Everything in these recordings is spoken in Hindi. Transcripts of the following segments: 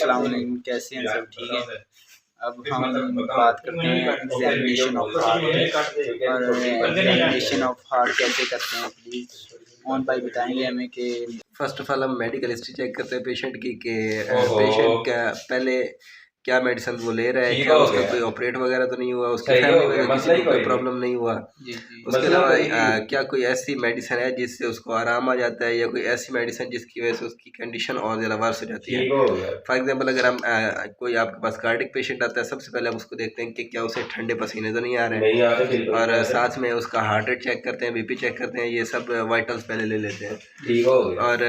अस्सलाम वालेकुम, कैसे हैं सब? ठीक है। अब हम बात करते हैं एग्जामिनेशन ऑफ हार्ट और एग्जामिनेशन ऑफ हार्ट कैसे करते हैं। प्लीज़ मोहन भाई बताएंगे हमें कि फर्स्ट ऑफ ऑल हम मेडिकल हिस्ट्री चेक करते हैं पेशेंट की कि पेशेंट का पहले क्या मेडिसिन वो ले रहा है, क्या उसका कोई ऑपरेट वगैरह तो नहीं हुआ, उसकी फैमिली में किसी को कोई प्रॉब्लम नहीं हुआ। उसके अलावा क्या कोई ऐसी मेडिसिन है जिससे उसको आराम आ जाता है, या कोई ऐसी मेडिसिन जिसकी वजह से उसकी कंडीशन और ज़्यादा वर्स हो जाती है। फॉर एग्जांपल अगर हम कोई आपके पास कार्डिक पेशेंट आता है, सबसे पहले हम उसको देखते हैं कि क्या उसे ठंडे पसीने तो नहीं आ रहे हैं, और साथ में उसका हार्ट रेट चेक करते हैं, बीपी चेक करते हैं, ये सब वाइटल्स पहले ले लेते हैं। और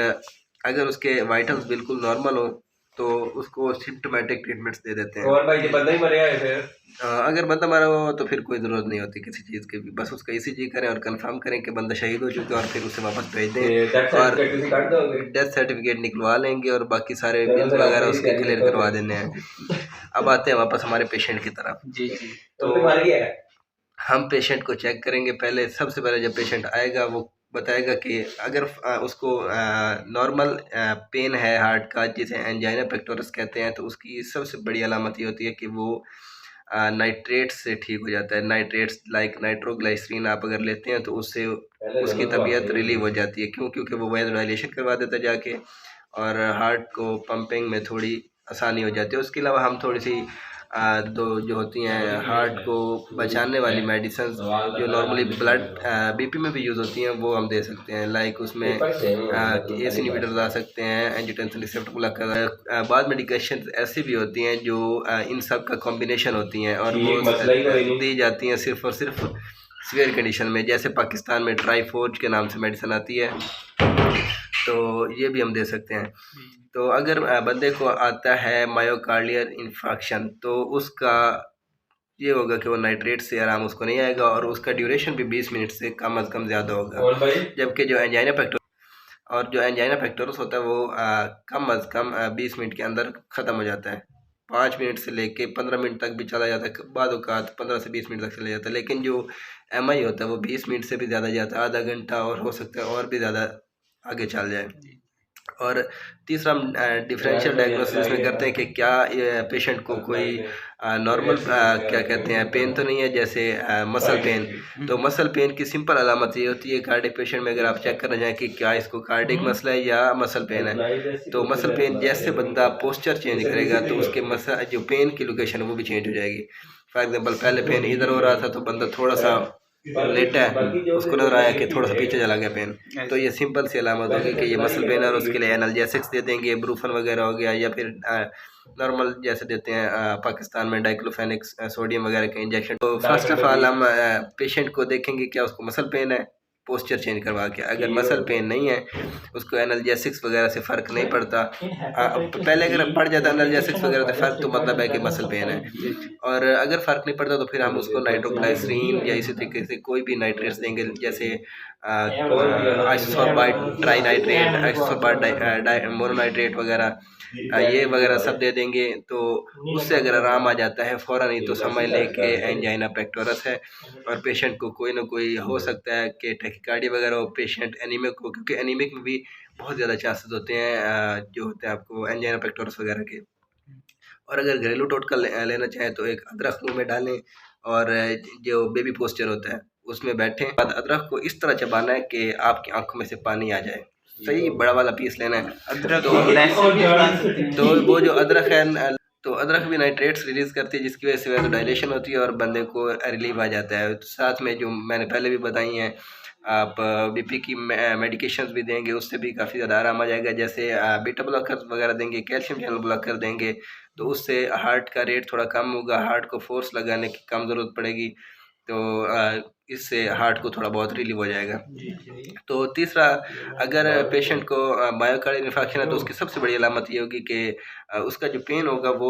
अगर उसके वाइटल्स बिल्कुल नॉर्मल हो तो उसको सिम्टोमेटिक ट्रीटमेंट्स दे देते हैं। और भाई जो बंदा ही मर गया है फिर अगर बंदा मरा हुआ हो तो फिर कोई ज़रूरत नहीं होती किसी चीज़ की भी, बस उसका ईसीजी करें और कंफर्म करें कि बंदा शहीद हो चुका है, और फिर उसे वापस भेज दें और डेथ सर्टिफिकेट निकलवा लेंगे और बाकी सारे बिल्स वगैरह उसके क्लियर करवा देने हैं। अब आते हैं वापस हमारे पेशेंट की तरफ। जी तो हम पेशेंट को चेक करेंगे। पहले सबसे पहले जब पेशेंट आएगा वो बताएगा कि अगर उसको नॉर्मल पेन है हार्ट का, जिसे एंजाइना पेक्टोरस कहते हैं, तो उसकी सबसे बड़ी अलामत ये होती है कि वो नाइट्रेट से ठीक हो जाता है। नाइट्रेट्स लाइक नाइट्रोग्लाइसरीन आप अगर लेते हैं तो उससे उसकी तबीयत रिलीव हो जाती है। क्यों? क्योंकि वो वाइजोडाइलेशन करवा देता है जाके, और हार्ट को पंपिंग में थोड़ी आसानी हो जाती है। उसके अलावा हम थोड़ी सी दो जो होती हैं हार्ट को बचाने वाली मेडिसिन जो नॉर्मली ब्लड बीपी में भी यूज़ होती हैं वो हम दे सकते हैं। लाइक उसमें एस इनहिबिटर्स आ सकते हैं, एंजियोटेंसिन रिसेप्टर ब्लॉकर। बाद मेडिकेशन ऐसी भी होती हैं जो इन सब का कॉम्बिनेशन होती हैं और वो दी जाती हैं सिर्फ और सिर्फ सीवियर कंडीशन में। जैसे पाकिस्तान में ट्राइफोर्ज के नाम से मेडिसिन आती है, तो ये भी हम दे सकते हैं। तो अगर बंदे को आता है मायोकार्डियल इन्फार्क्शन तो उसका ये होगा कि वो नाइट्रेट से आराम उसको नहीं आएगा, और उसका ड्यूरेशन भी 20 मिनट से कम अज़ कम ज़्यादा होगा। जबकि जो एंजाइना पेक्टोरस होता है वो कम अज़ कम 20 मिनट के अंदर ख़त्म हो जाता है। 5 मिनट से लेके 15 मिनट तक भी चला जाता है, बाद औक़ात 15 से 20 मिनट तक चला जाता है। लेकिन जो MI होता है वो 20 मिनट से भी ज़्यादा जाता है, आधा घंटा, और हो सकता है और भी ज़्यादा आगे चल जाए। और तीसरा हम डिफरेंशियल डायग्नोसिस में करते हैं कि क्या पेशेंट को कोई नॉर्मल क्या कहते हैं पेन तो नहीं है, जैसे मसल पेन। तो मसल पेन की सिंपल अलामत ये होती है कार्डिक पेशेंट में, अगर आप चेक करना चाहें कि क्या इसको कार्डिक मसला है या मसल पेन है, तो मसल पेन जैसे बंदा पोस्चर चेंज करेगा तो उसके मसल जो पेन की लोकेशन है वो भी चेंज हो जाएगी। फॉर एग्जांपल पहले पेन इधर हो रहा था तो बंदा थोड़ा सा लेटा है, उसको नजर आया कि थोड़ा सा पीछे चला गया पेन, तो ये सिंपल सी अलामत होगी कि ये मसल पेन है, और उसके लिए एनाल्जेसिक्स दे देंगे, ब्रूफन वगैरह हो गया, या फिर नॉर्मल जैसे देते हैं पाकिस्तान में डाइक्लोफेनिक सोडियम वगैरह के इंजेक्शन। तो फर्स्ट ऑफ ऑल हम पेशेंट को देखेंगे क्या उसको मसल पेन है, पोस्चर चेंज करवा के। अगर मसल पेन नहीं है, उसको एनाल्जेसिक्स वगैरह से फ़र्क नहीं पड़ता। पहले अगर पड़ जाता एनाल्जेसिक्स वगैरह से फ़र्क, तो मतलब है कि मसल पेन है। और अगर फ़र्क नहीं पड़ता तो फिर हम उसको नाइट्रोग्लाइसरीन या इसी तरीके से कोई भी नाइट्रेट्स देंगे, जैसे आइसोसोर्बाइट ट्राइनाइट्रेट, आइसोसोर्बाइट मोनोनाइट्रेट वगैरह, ये वगैरह सब दे देंगे। तो उससे अगर आराम आ जाता है फ़ौरन ही तो समझ लें कि एंजाइना पेक्टोरस है, और पेशेंट को कोई ना कोई हो सकता है कि टैकीकार्डिया वगैरह हो, पेशेंट एनीमिक हो, क्योंकि एनीमिक में भी बहुत ज़्यादा चांसेस होते हैं जो होते हैं आपको एंजाइना पेक्टोरस वगैरह के। और अगर घरेलू टोटका लेना चाहें तो एक अदरक मुँह में डालें, और जो बेबी पोस्चर होता है उसमें बैठें। बाद अदरक को इस तरह चबाना है कि आपकी आंखों में से पानी आ जाए। सही बड़ा वाला पीस लेना है। अदरक तो वो जो अदरक है, तो अदरक भी नाइट्रेट्स रिलीज़ करती है, जिसकी वजह से वैसोडाइलेशन होती है और बंदे को रिलीफ आ जाता है। साथ में जो मैंने पहले भी बताई हैं, आप बीपी की मेडिकेशंस भी देंगे, उससे भी काफ़ी ज़्यादा आराम आ जाएगा। जैसे बीटा ब्लॉकर वगैरह देंगे, कैल्शियम चैनल ब्लॉकर देंगे, तो उससे हार्ट का रेट थोड़ा कम होगा, हार्ट को फोर्स लगाने की कम ज़रूरत पड़ेगी, तो इससे हार्ट को थोड़ा बहुत रिलीव हो जाएगा। तो तीसरा, अगर पेशेंट को मायोकार्डियल इन्फार्क्शन है तो उसकी सबसे बड़ी अलामत ये होगी कि उसका जो पेन होगा वो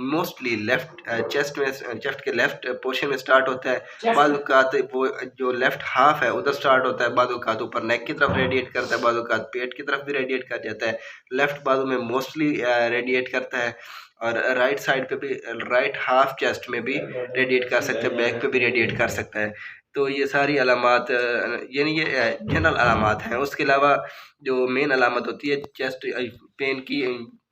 मोस्टली लेफ़्ट चेस्ट के लेफ़्ट पोर्शन में स्टार्ट होता है। बाद औक़ात वो जो लेफ़्ट हाफ है उधर स्टार्ट होता है, बाद औक़ात ऊपर नेक की तरफ रेडिएट करता है, बाद औक़ात पेट की तरफ भी रेडिएट कर जाता है। लेफ़्ट बाजू में मोस्टली रेडिएट करता है, और राइट साइड पे भी, राइट हाफ चेस्ट में भी रेडिएट कर सकते हैं, बैक पे भी रेडिएट कर सकता है। तो ये सारी अलामात यानी ये जनरल अलामात हैं। उसके अलावा जो मेन अलामत होती है चेस्ट पेन की,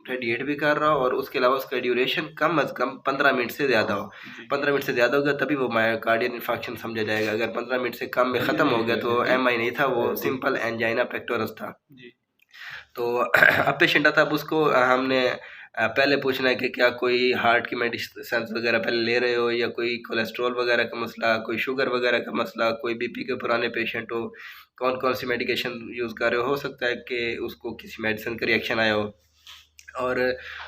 रेडिएट भी कर रहा हो और उसके अलावा उसका ड्यूरेशन कम अज़ कम 15 मिनट से ज़्यादा हो। 15 मिनट से ज़्यादा होगा तभी वो मायोकार्डियल इन्फेक्शन समझा जाएगा। अगर 15 मिनट से कम में ख़त्म हो गया तो MI नहीं था, वो सिंपल एंजाइना पेक्टोरस था। तो अब पेशेंट आता, अब उसको हमने पहले पूछना है कि क्या कोई हार्ट की मेडिसिन वगैरह पहले ले रहे हो, या कोई कोलेस्ट्रॉल वगैरह का मसला, कोई शुगर वगैरह का मसला, कोई BP के पुराने पेशेंट हो, कौन कौन सी मेडिकेशन यूज़ कर रहे हो सकता है कि उसको किसी मेडिसिन का रिएक्शन आया हो। और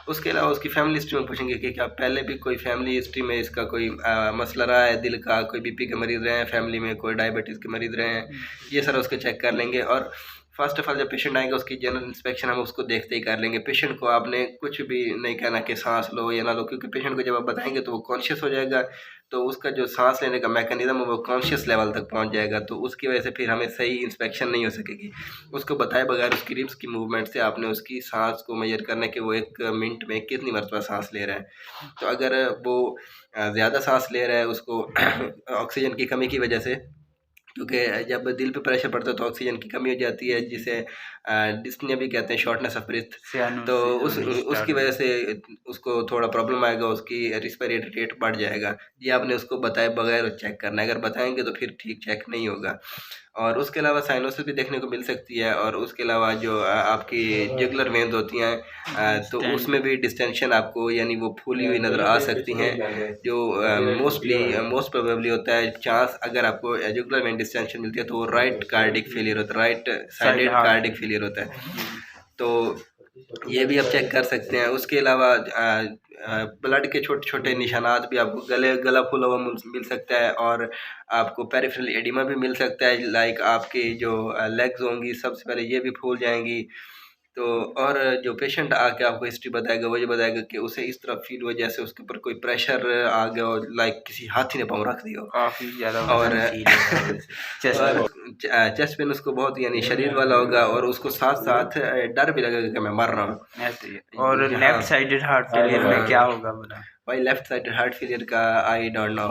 उसके अलावा उसकी फैमिली हिस्ट्री में पूछेंगे कि क्या पहले भी कोई फैमिली हिस्ट्री में इसका कोई मसला रहा है दिल का, कोई BP के मरीज़ रहे हैं फैमिली में, कोई डायबिटीज़ के मरीज़ रहे हैं, ये सारा उसके चेक कर लेंगे। और फर्स्ट ऑफ ऑल जब पेशेंट आएगा उसकी जनरल इंस्पेक्शन हम उसको देखते ही कर लेंगे। पेशेंट को आपने कुछ भी नहीं कहना कि सांस लो या ना लो, क्योंकि पेशेंट को जब आप बताएंगे तो वो कॉन्शियस हो जाएगा, तो उसका जो सांस लेने का मैकेनिज्म है वो कॉन्शियस लेवल तक पहुंच जाएगा, तो उसकी वजह से फिर हमें सही इंस्पेक्शन नहीं हो सकेगी। उसको बताए बगैर उसकी रिब्स की मूवमेंट से आपने उसकी सांस को मेजर करना है कि वो 1 मिनट में कितनी मरतबा सांस ले रहा है। तो अगर वो ज़्यादा सांस ले रहा है उसको ऑक्सीजन की कमी की वजह से, क्योंकि जब दिल पे प्रेशर पड़ता है तो ऑक्सीजन की कमी हो जाती है, जिसे डिस्पनिया भी कहते हैं, शॉर्टनेस ऑफ ब्रीथ। तो उसकी वजह से उसको थोड़ा प्रॉब्लम आएगा, उसकी रिस्पिरेटरी रेट बढ़ जाएगा। ये आपने उसको बताए बगैर चेक करना है, अगर बताएंगे तो फिर ठीक चेक नहीं होगा। और उसके अलावा साइनोसिस भी देखने को मिल सकती है, और उसके अलावा जो आपकी जुगुलर वेन्स होती हैं तो उसमें भी डिस्टेंशन आपको यानी वो फूली हुई नज़र आ सकती हैं, जो मोस्ट प्रोबेबली होता है चांस। अगर आपको जुगुलर वेन डिस्टेंशन मिलती है तो राइट कार्डिक फेलियर होता है, राइट साइडेड कार्डिक फेलियर होता है। तो ये भी आप चेक कर सकते हैं। उसके अलावा ब्लड के छोटे छोटे निशानात भी आपको गला फूला हुआ मिल सकता है, और आपको पेरिफेरल एडिमा भी मिल सकता है। लाइक आपकी जो लेग्स होंगी सबसे पहले ये भी फूल जाएंगी। तो और जो पेशेंट आके आपको हिस्ट्री बताएगा वो ये बताएगा कि उसे इस तरह फील हुआ जैसे उसके ऊपर कोई प्रेशर आ गया हो, लाइक किसी हाथी ने पाँव रख दिया हो काफ़ी ज़्यादा। और चेस्ट पेन उसको बहुत यानी शरीर वाला होगा, और उसको साथ साथ डर भी लगेगा कि मैं मर रहा हूँ। और लेफ्ट साइडेड हार्ट फेलियर में क्या होगा बोला भाई? लेफ्ट साइडेड हार्ट फेलियर का I don't know.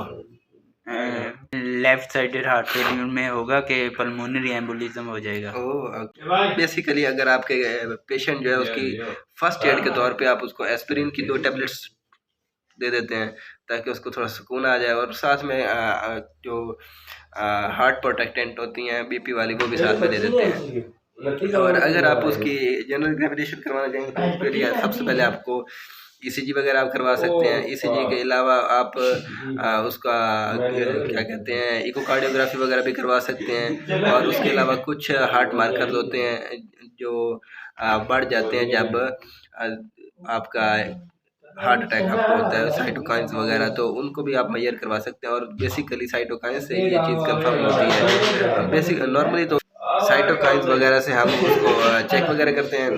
Left sided heart failure में होगा कि पल्मोनरी एम्बोलिज्म हो जाएगा। बेसिकली अगर आपके पेशेंट जो है उसकी फर्स्ट एड के तौर पे आप उसको एस्पिरिन की 2 टैबलेट्स दे देते हैं ताकि उसको थोड़ा सुकून आ जाए, और साथ में जो हार्ट प्रोटेक्टेंट होती हैं BP वाली वो भी साथ में दे देते हैं। और अगर आप उसकी जनरल एग्जामिनेशन करवाना चाहेंगे तो उसके लिए सबसे पहले आपको ECG वगैरह आप करवा सकते हैं। ECG के अलावा आप उसका क्या कहते हैं इकोकार्डियोग्राफी वगैरह भी करवा सकते हैं। और उसके अलावा कुछ हार्ट मार्कर्स होते हैं जो बढ़ जाते हैं जब आपका हार्ट अटैक आपको होता है, साइटोकाइंस वगैरह, तो उनको भी आप मेजर करवा सकते हैं। और बेसिकली साइटोकाइंस से ये चीज़ कंफर्म होती है। बेसिक नॉर्मली तो साइटोकाइंस वगैरह से हम उसको चेक वगैरह करते हैं,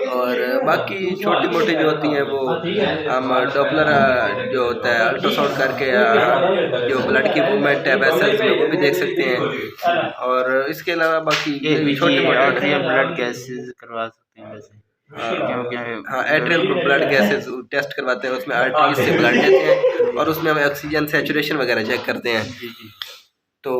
और बाकी छोटी मोटी जो होती हैं वो हम डॉपलर जो होता है अल्ट्रासाउंड करके जो ब्लड की मूवमेंट है वेसल्स में वो भी देख सकते हैं। और इसके अलावा बाकी छोटे मोटे ब्लड गैसेस करवा सकते हैं वैसे। हाँ, एट्रियल ब्लड गैसेस टेस्ट करवाते हैं, उसमें आर्टरीज से ब्लड लेते हैं और उसमें हम ऑक्सीजन सैचुरेशन वगैरह चेक करते हैं। तो